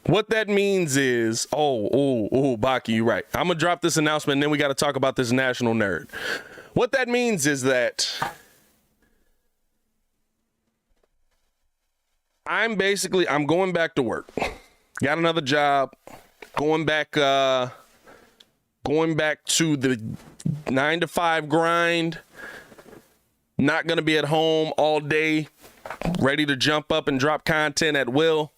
What that means is, Baki, you're right. I'm going to drop this announcement and then we got to talk about this national nerd. What that means is that I'm going back to work. Got another job. Going back to the 9-to-5 grind. Not going to be at home all day, ready to jump up and drop content at will.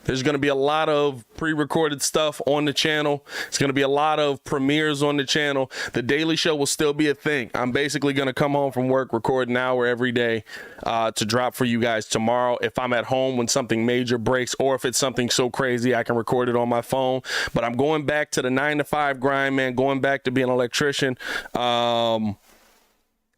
There's going to be a lot of pre-recorded stuff on the channel. It's going to be a lot of premieres on the channel. The Daily Show will still be a thing. I'm basically going to come home from work, record an hour every day to drop for you guys tomorrow. If I'm at home when something major breaks, or if it's something so crazy, I can record it on my phone. But I'm going back to the 9-to-5 grind, man, going back to being an electrician.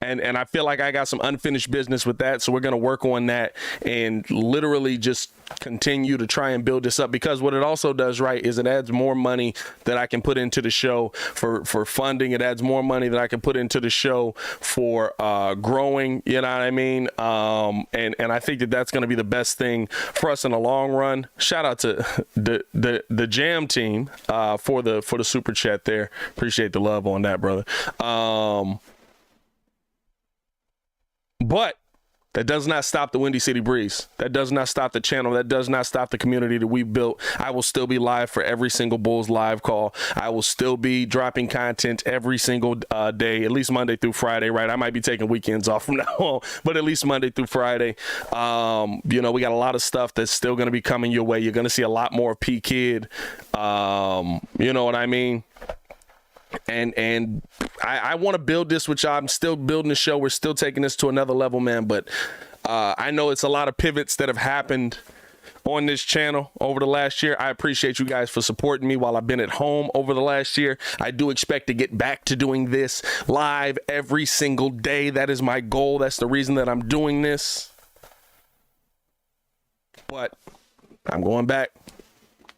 And I feel like I got some unfinished business with that. So we're going to work on that and literally just continue to try and build this up, because what it also does, right, is it adds more money that I can put into the show for funding. It adds more money that I can put into the show for growing, you know what I mean? And I think that that's going to be the best thing for us in the long run. Shout out to the Jam team for the super chat there. Appreciate the love on that, brother. But that does not stop the Windy City Breeze. That does not stop the channel. That does not stop the community that we've built. I will still be live for every single Bulls live call. I will still be dropping content every single day, at least Monday through Friday, right? I might be taking weekends off from now on, but at least Monday through Friday. We got a lot of stuff that's still going to be coming your way. You're going to see a lot more of P Kid. You know what I mean? And I want to build this with y'all. I'm still building the show. We're still taking this to another level, man. But I know it's a lot of pivots that have happened on this channel over the last year. I appreciate you guys for supporting me while I've been at home over the last year. I do expect to get back to doing this live every single day. That is my goal. That's the reason that I'm doing this. But I'm going back.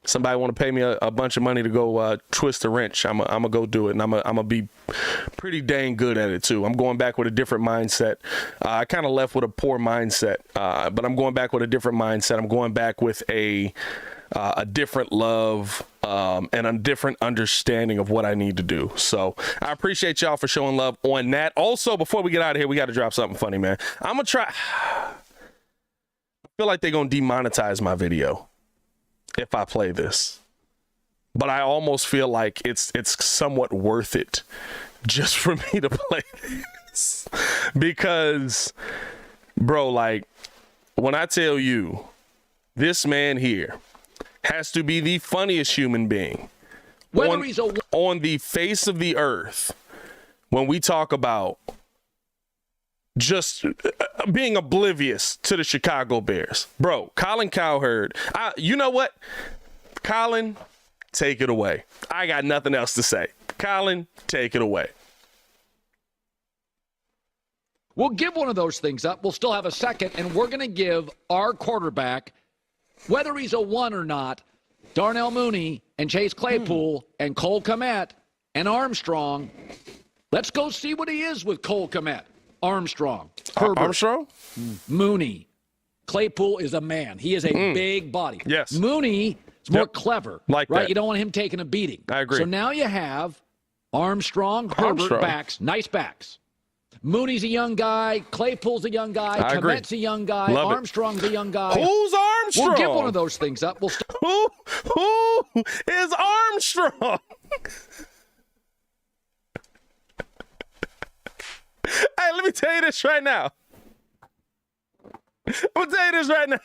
Somebody want to pay me a bunch of money to go twist a wrench, I'm going to go do it, and I'm going to be pretty dang good at it, too. I'm going back with a different mindset. I kind of left with a poor mindset, but I'm going back with a different mindset. I'm going back with a different love and a different understanding of what I need to do. So I appreciate y'all for showing love on that. Also, before we get out of here, we got to drop something funny, man. I'm going to try. I feel like they're going to demonetize my video if I play this, but I almost feel like it's somewhat worth it just for me to play this, because bro, like, when I tell you this man here has to be the funniest human being on the face of the earth, when we talk about just being oblivious to the Chicago Bears. Bro, Colin Cowherd, you know what? Colin, take it away. I got nothing else to say. Colin, take it away. We'll give one of those things up. We'll still have a second, and we're going to give our quarterback, whether he's a 1 or not, Darnell Mooney and Chase Claypool and Cole Kmet and Armstrong. Let's go see what he is with Cole Kmet. Armstrong. Herbert. Armstrong? Mooney. Claypool is a man. He is a big body. Yes. Mooney is more clever. Like right? that. You don't want him taking a beating. I agree. So now you have Armstrong, Herbert backs. Nice backs. Mooney's a young guy. Claypool's a young guy. I agree. Kmet's a young guy. Love it. Armstrong's a young guy. Who's Armstrong? We'll give one of those things up. Who is Armstrong? Hey, let me tell you this right now. I'm going to tell you this right now.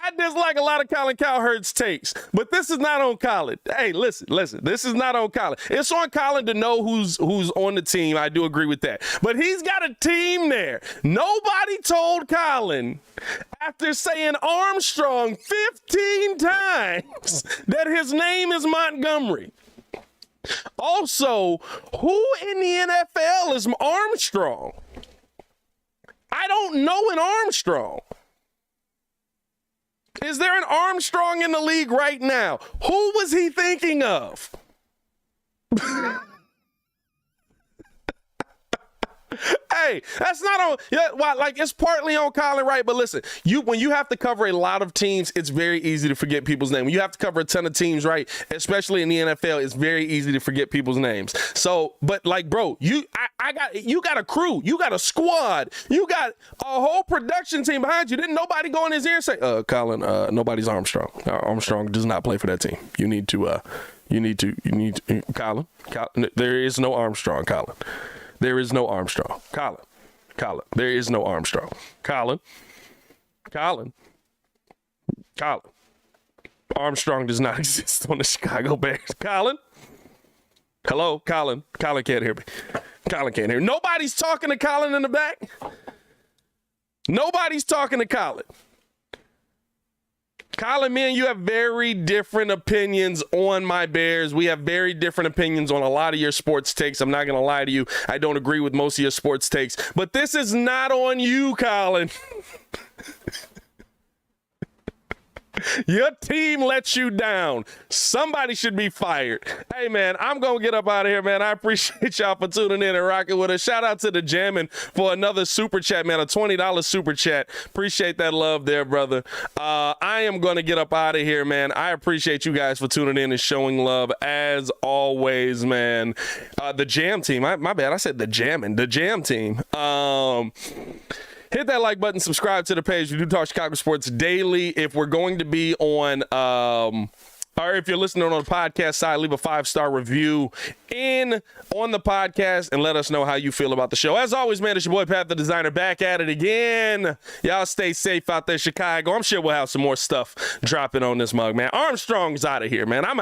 I dislike a lot of Colin Cowherd's takes, but this is not on Colin. Hey, listen. This is not on Colin. It's on Colin to know who's on the team. I do agree with that. But he's got a team there. Nobody told Colin, after saying Armstrong 15 times, that his name is Montgomery. Also, who in the NFL is Armstrong? I don't know an Armstrong. Is there an Armstrong in the league right now? Who was he thinking of? Hey, that's not on. Yeah, well, like, it's partly on Colin, right? But listen, when you have to cover a lot of teams, it's very easy to forget people's names. When you have to cover a ton of teams, right? Especially in the NFL, it's very easy to forget people's names. So, but like, bro, you got a crew, you got a squad, you got a whole production team behind you. Didn't nobody go in his ear and say, Colin, nobody's Armstrong. Armstrong does not play for that team. You need to, Colin. There is no Armstrong, Colin. There is no Armstrong. Colin. There is no Armstrong. Colin. Armstrong does not exist on the Chicago Bears. Colin? Hello, Colin. Colin can't hear me. Colin can't hear me. Nobody's talking to Colin in the back. Nobody's talking to Colin. Colin, me and you have very different opinions on my Bears. We have very different opinions on a lot of your sports takes. I'm not going to lie to you. I don't agree with most of your sports takes. But this is not on you, Colin. Your team lets you down. Somebody should be fired. Hey, man, I'm going to get up out of here, man. I appreciate y'all for tuning in and rocking with us. Shout out to the Jammin' for another super chat, man, a $20 super chat. Appreciate that love there, brother. I am going to get up out of here, man. I appreciate you guys for tuning in and showing love as always, man. The Jam team. My bad. I said the Jammin'. The Jam team. Hit that like button, subscribe to the page. We do talk Chicago sports daily. If we're going to be on, or if you're listening on the podcast side, leave a 5-star review on the podcast and let us know how you feel about the show. As always, man, it's your boy Pat the Designer back at it again. Y'all stay safe out there, Chicago. I'm sure we'll have some more stuff dropping on this mug, man. Armstrong's out of here, man. I'm out.